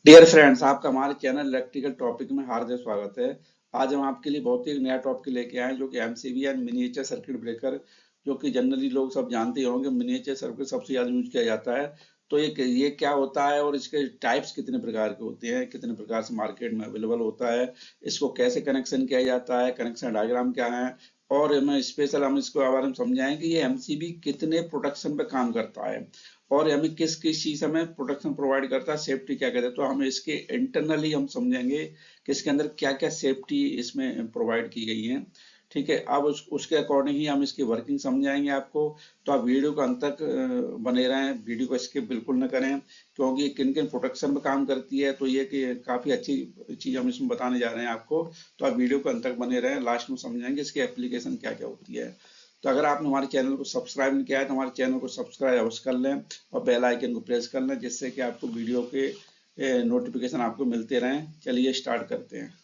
Dear friends, आपका हमारे channel electrical topic में हार्दिक स्वागत है। आज हम आपके लिए बहुत ही एक नया टॉपिक लेके आए हैं जो कि MCB and miniature circuit breaker, जो कि जनरली लोग सब जानते ही होंगे। मिनिएचर सर्किट सबसे ज़्यादा यूज किया जाता है। तो ये क्या होता है और इसके टाइप्स कितने प्रकार के होते हैं, कितने प्रकार से मार्केट में अवेलेबल होता है, इसको कैसे कनेक्शन किया जाता है, कनेक्शन डायग्राम क्या है, और हमें स्पेशल हम इसको बारे में समझाएं कि ये एमसीबी कितने प्रोटेक्शन पे काम करता है और हमें किस किस चीज हमें प्रोटेक्शन प्रोवाइड करता है, सेफ्टी क्या कहते हैं। तो हम इसके इंटरनली हम समझेंगे कि इसके अंदर क्या क्या सेफ्टी इसमें प्रोवाइड की गई है। ठीक है, अब उसके अकॉर्डिंग ही हम इसकी वर्किंग समझाएंगे आपको। तो आप वीडियो को अंत तक बने रहें, वीडियो को स्किप बिल्कुल न करें, क्योंकि किन किन प्रोटेक्शन में काम करती है। तो ये कि काफी अच्छी चीज हम इसमें बताने जा रहे हैं आपको। तो आप वीडियो को अंत तक बने रहें, लास्ट में समझाएंगे इसकी एप्लीकेशन क्या क्या होती है। तो अगर आपने हमारे चैनल को सब्सक्राइब नहीं किया है तो हमारे चैनल को सब्सक्राइब अवश्य कर लें और बेल आइकन को प्रेस कर लें, जिससे कि आपको वीडियो के नोटिफिकेशन आपको मिलते रहें। चलिए स्टार्ट करते हैं।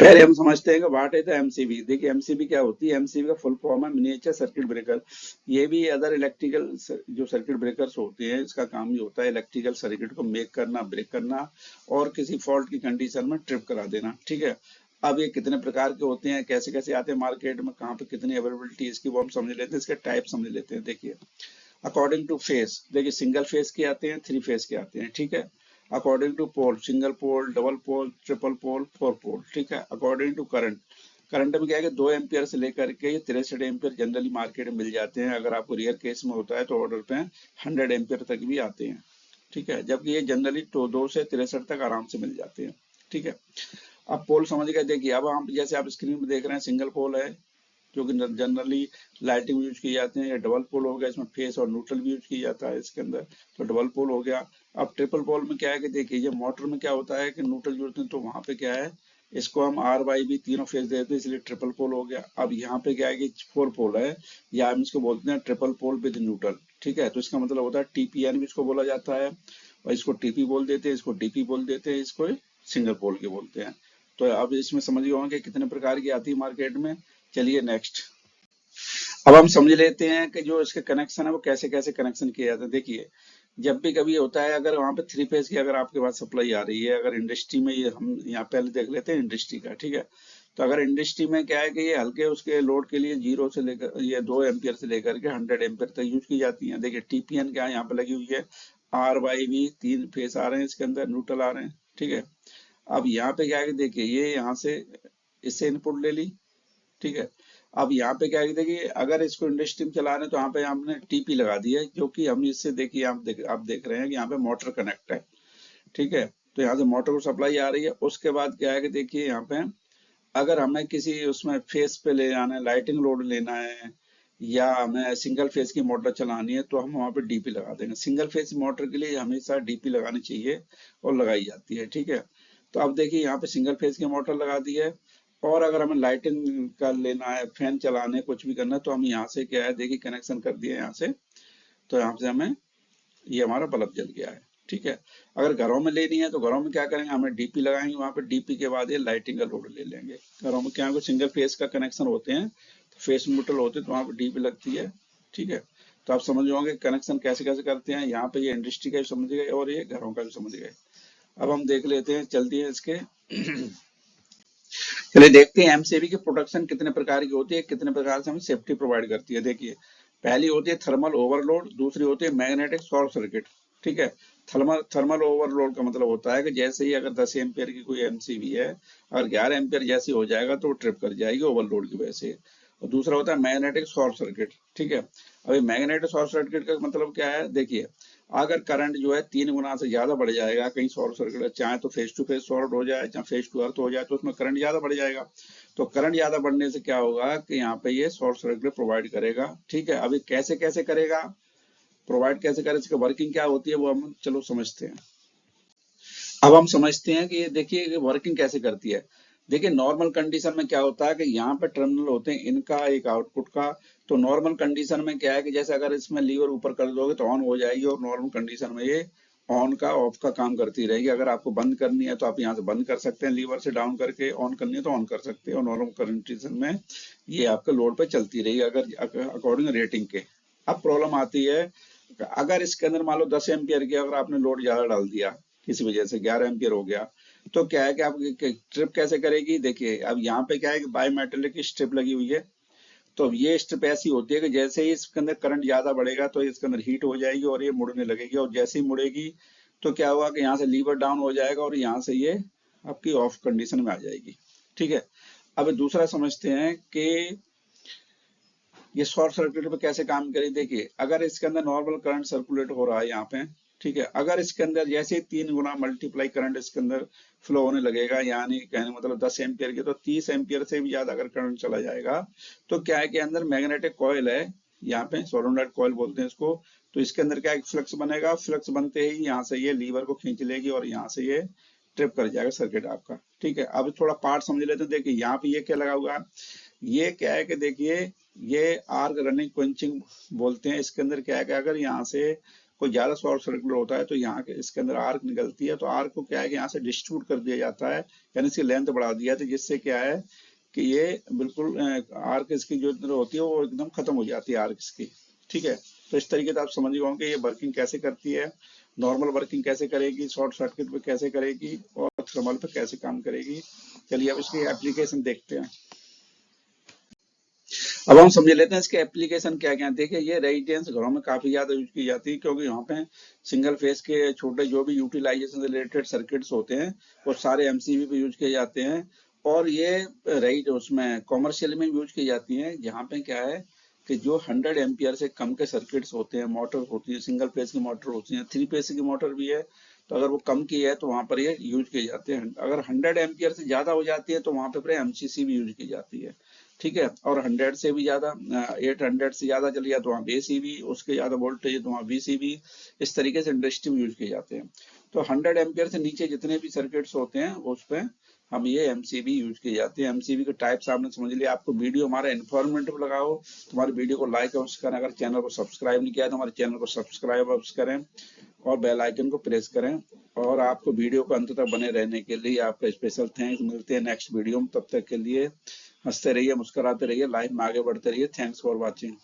पहले हम समझते हैं कि व्हाट इज द एमसीबी। देखिए एमसीबी क्या होती है। एमसीबी का फुल फॉर्म है मिनिएचर सर्किट ब्रेकर। ये भी अदर इलेक्ट्रिकल जो सर्किट ब्रेकर्स होते हैं, इसका काम ही होता है इलेक्ट्रिकल सर्किट को मेक करना, ब्रेक करना और किसी फॉल्ट की कंडीशन में ट्रिप करा देना। ठीक है, अब ये कितने प्रकार के होते हैं, कैसे कैसे आते हैं मार्केट में, कहाँ पे कितनी अवेलेबिलिटी इसकी, वो हम समझ लेते हैं। इसके टाइप समझ लेते हैं। देखिए अकॉर्डिंग टू फेस, देखिए सिंगल फेस के आते हैं, थ्री फेस के आते हैं। ठीक है, according to pole, single pole, double pole, triple pole, four pole. ठीक है, अकॉर्डिंग टू करंट, करंट में क्या है कि 2 एम्पियर से लेकर के ये 63 एम्पियर जनरली मार्केट में मिल जाते हैं। अगर आपको रियर केस में होता है तो ऑर्डर पे 100 एम्पियर तक भी आते हैं। ठीक है, जबकि ये जनरली तो 2 से 63 तक आराम से मिल जाते हैं। ठीक है, अब पोल समझ गए। देखिए अब हम जैसे आप स्क्रीन में देख रहे हैं, सिंगल पोल है जो कि जनरली लाइटिंग यूज की जाते हैं। या डबल पोल हो गया, इसमें फेस और न्यूट्रल भी यूज किया जाता है इसके अंदर, तो डबल पोल हो गया। अब ट्रिपल पोल में क्या है कि देखिए ये मोटर में क्या होता है कि न्यूट्रल जोड़ते हैं, तो वहां पे क्या है, इसको हम आर वाई भी तीनों फेस देते हैं, इसलिए ट्रिपल पोल हो गया। अब यहाँ पे क्या है कि फोर पोल है, या हम इसको बोलते हैं ट्रिपल पोल विद न्यूट्रल। ठीक है, तो इसका मतलब होता है टीपीएन भी इसको बोला जाता है, और इसको टीपी बोल देते हैं, इसको डीपी बोल देते हैं, इसको सिंगल पोल के बोलते हैं। तो अब इसमें समझ गए होंगे कितने प्रकार की आती है मार्केट में। चलिए नेक्स्ट, अब हम समझ लेते हैं कि जो इसके कनेक्शन है वो कैसे कैसे कनेक्शन किए जाते हैं। देखिए जब भी कभी होता है, अगर वहां पे थ्री फेज की अगर आपके पास सप्लाई आ रही है, अगर इंडस्ट्री में, ये हम यहाँ पहले देख लेते हैं इंडस्ट्री का। ठीक है, तो अगर इंडस्ट्री में क्या है कि ये हल्के उसके लोड के लिए 0 से लेकर ये 2 एम्पियर से लेकर के 100 एम्पियर तक यूज की जाती है। देखिए टीपीएन क्या है यहाँ पे लगी हुई है, आर वाई भी 3 फेस आ रहे हैं इसके अंदर, न्यूट्रल आ रहे हैं। ठीक है, अब यहाँ पे क्या है कि देखिए ये यहाँ से इससे इनपुट ले ली। ठीक है, अब यहाँ पे क्या है कि देखिए अगर इसको इंडस्ट्री में चला रहे हैं तो यहाँ पे हमने टीपी लगा दी है, जो कि हम इससे देखिए आप देख रहे हैं कि यहाँ पे मोटर कनेक्ट है। ठीक है, तो यहाँ से मोटर को सप्लाई आ रही है। उसके बाद क्या है कि देखिए यहाँ पे अगर हमें किसी उसमें फेस पे ले जाना है, लाइटिंग लोड लेना है, या हमें सिंगल फेज की मोटर चलानी है, तो हम वहाँ पे डीपी लगा देंगे। सिंगल फेज मोटर के लिए हमेशा डीपी लगानी चाहिए और लगाई जाती है। ठीक है, तो अब देखिए यहाँ पे सिंगल फेज की मोटर लगा दी है, और अगर हमें लाइटिंग का लेना है, फैन चलाने, कुछ भी करना है, तो हम यहाँ से क्या है देखिए कनेक्शन कर दिए यहाँ से, तो यहाँ से हमें ये हमारा बल्ब जल गया है। ठीक है, अगर घरों में लेनी है तो घरों में क्या करेंगे, हमें डीपी लगाएंगे, वहां पे डीपी के बाद ये लाइटिंग का लोड ले लेंगे। घरों में क्या सिंगल फेस का कनेक्शन होते हैं, तो फेस न्यूट्रल होते हैं, तो वहां पे डीपी लगती है। ठीक है, तो आप समझ जाओगे कनेक्शन कैसे कैसे करते हैं। यहाँ पे ये इंडस्ट्री का भी समझ गए और ये घरों का भी समझ गए। अब हम देख लेते हैं, चलती है इसके चलिए देखते हैं एमसीबी की प्रोटेक्शन कितने प्रकार की होती है, कितने प्रकार से हमें सेफ्टी प्रोवाइड करती है। देखिए पहली होती है थर्मल ओवरलोड, दूसरी होती है मैग्नेटिक शॉर्ट सर्किट। ठीक है, थर्मल ओवरलोड का मतलब होता है कि जैसे ही अगर 10 एम्पियर की कोई एमसीबी है, अगर 11 एम्पियर जैसे हो जाएगा तो वो ट्रिप कर जाएगी ओवरलोड की वजह से। और दूसरा होता है मैग्नेटिक शॉर्ट सर्किट। ठीक है, अभी मैग्नेटिक शॉर्ट सर्किट का मतलब क्या है, देखिए अगर करंट जो है 3 गुना से ज्यादा बढ़ जाएगा कहीं शॉर्ट सर्किट, चाहे तो फेस टू फेस शॉर्ट हो जाए, चाहे फेस टू अर्थ हो जाए, तो उसमें करंट ज्यादा बढ़ जाएगा। तो करंट ज्यादा बढ़ने से क्या होगा कि यहाँ पे ये शॉर्ट सर्किट प्रोवाइड करेगा। ठीक है, अभी कैसे कैसे करेगा, प्रोवाइड कैसे करेगा, इसकी वर्किंग क्या होती है, वो हम चलो समझते हैं। अब हम समझते हैं कि ये देखिए वर्किंग कैसे करती है। देखिए नॉर्मल कंडीशन में क्या होता है कि यहाँ पे टर्मिनल होते हैं इनका, एक आउटपुट का। तो नॉर्मल कंडीशन में क्या है कि जैसे अगर इसमें लीवर ऊपर कर दोगे तो ऑन हो जाएगी, और नॉर्मल कंडीशन में ये ऑन का ऑफ का काम करती रहेगी। अगर आपको बंद करनी है तो आप यहाँ से बंद कर सकते हैं, लीवर से डाउन करके, ऑन करनी है तो ऑन कर सकते हैं, और नॉर्मल कंडीशन में ये आपके लोड पे चलती रहेगी अगर अकॉर्डिंग रेटिंग के। अब प्रॉब्लम आती है, अगर इसके अंदर मान लो 10 एम्पियर की अगर आपने लोड ज्यादा डाल दिया, किसी वजह से 11 एम्पियर हो गया, तो क्या है कि आप ट्रिप कैसे करेगी, देखिए अब यहाँ पे क्या है कि बाई मेटेलिक की स्ट्रिप लगी हुई है। तो ये स्ट्रिप ऐसी होती है कि जैसे ही इसके अंदर करंट ज्यादा बढ़ेगा तो इसके अंदर हीट हो जाएगी और ये मुड़ने लगेगी, और जैसे ही मुड़ेगी तो क्या होगा कि यहाँ से लीवर डाउन हो जाएगा और यहाँ से ये आपकी ऑफ कंडीशन में आ जाएगी। ठीक है, अब दूसरा समझते हैं कि ये शॉर्ट सर्किट पे कैसे काम करे। देखिए अगर इसके अंदर नॉर्मल करंट सर्कुलेट हो रहा है यहाँ पे, ठीक है, अगर इसके अंदर जैसे 3 गुना मल्टीप्लाई करंट इसके अंदर फ्लो होने लगेगा, यानी कहने मतलब 10 एम्पियर के, तो 30 एम्पियर से भी ज्यादा अगर करंट चला जाएगा तो क्या है कि अंदर मैग्नेटिक कॉइल है, यहाँ पे सोलेनोइड कॉइल बोलते हैं इसको। तो इसके अंदर क्या है, फ्लक्स बनेगा, फ्लक्स बनते ही यहाँ से ये लीवर को खींच लेगी और यहाँ से ये ट्रिप कर जाएगा सर्किट आपका। ठीक है, अब थोड़ा पार्ट समझ लेते हैं। देखिए यहाँ पे ये क्या लगा हुआ है, ये क्या है कि देखिए ये आर्क रनिंग क्वेंचिंग बोलते हैं। इसके अंदर क्या है कि अगर यहाँ से कोई ज्यादा शॉर्ट सर्किट होता है तो यहाँ के इसके अंदर आर्क निकलती है, तो आर्क को क्या है कि यहाँ से डिस्ट्रीब्यूट कर दिया जाता है, यानी इसकी लेंथ बढ़ा दिया जाता है, जिससे क्या है कि ये बिल्कुल आर्क इसकी जो होती है वो एकदम खत्म हो जाती है आर्क इसकी। ठीक है, तो इस तरीके से आप समझ गए कि ये वर्किंग कैसे करती है, नॉर्मल वर्किंग कैसे करेगी, शॉर्ट सर्किट पे कैसे करेगी और थर्मल पे कैसे काम करेगी। चलिए अब इसकी एप्लीकेशन देखते हैं। अब हम समझ लेते हैं इसके एप्लीकेशन क्या क्या। देखिए ये रेजिडेंस घरों में काफी ज्यादा यूज की जाती है, क्योंकि यहाँ पे सिंगल फेज के छोटे जो भी यूटिलाइजेशन रिलेटेड सर्किट्स होते हैं वो सारे एमसीबी पे यूज किए जाते हैं। और ये राइट उसमें कॉमर्शियल में यूज की जाती है, जहाँ पे क्या है कि जो 100 एम्पियर से कम के सर्किट्स होते हैं, मोटर होती है, सिंगल फेज की मोटर होती है, 3 फेज की मोटर भी है, तो अगर वो कम की है तो वहां पर ये यूज किए जाते हैं। अगर 100 एम्पियर से ज्यादा हो जाती है तो वहां पर एमसीसी भी यूज की जाती है। ठीक है, और 100 से भी ज्यादा 800 से ज्यादा चली जाए तो वहाँ बेसीबी, उसके ज्यादा वोल्टेज है तो वहाँ वीसीबी, इस तरीके से इंडस्ट्री में यूज किए जाते हैं। तो 100 एम्पियर से नीचे जितने भी सर्किट्स होते हैं उस पे हम ये एमसीबी यूज किए जाते हैं। एमसीबी के टाइप्स आपने समझ लिया। आपको वीडियो हमारा इन्फॉर्मेटिव लगा हो तो हमारे वीडियो को लाइक अवश्य करें। अगर चैनल को सब्सक्राइब नहीं किया तो हमारे चैनल को सब्सक्राइब अवश्य करें और बेल आइकन को प्रेस करें। और आपको वीडियो को अंत तक बने रहने के लिए आपका स्पेशल थैंक्स। मिलते हैं नेक्स्ट वीडियो में, तब तक के लिए हंसते रहिए, मुस्कुराते रहिए, लाइफ में आगे बढ़ते रहिए। Thanks for watching.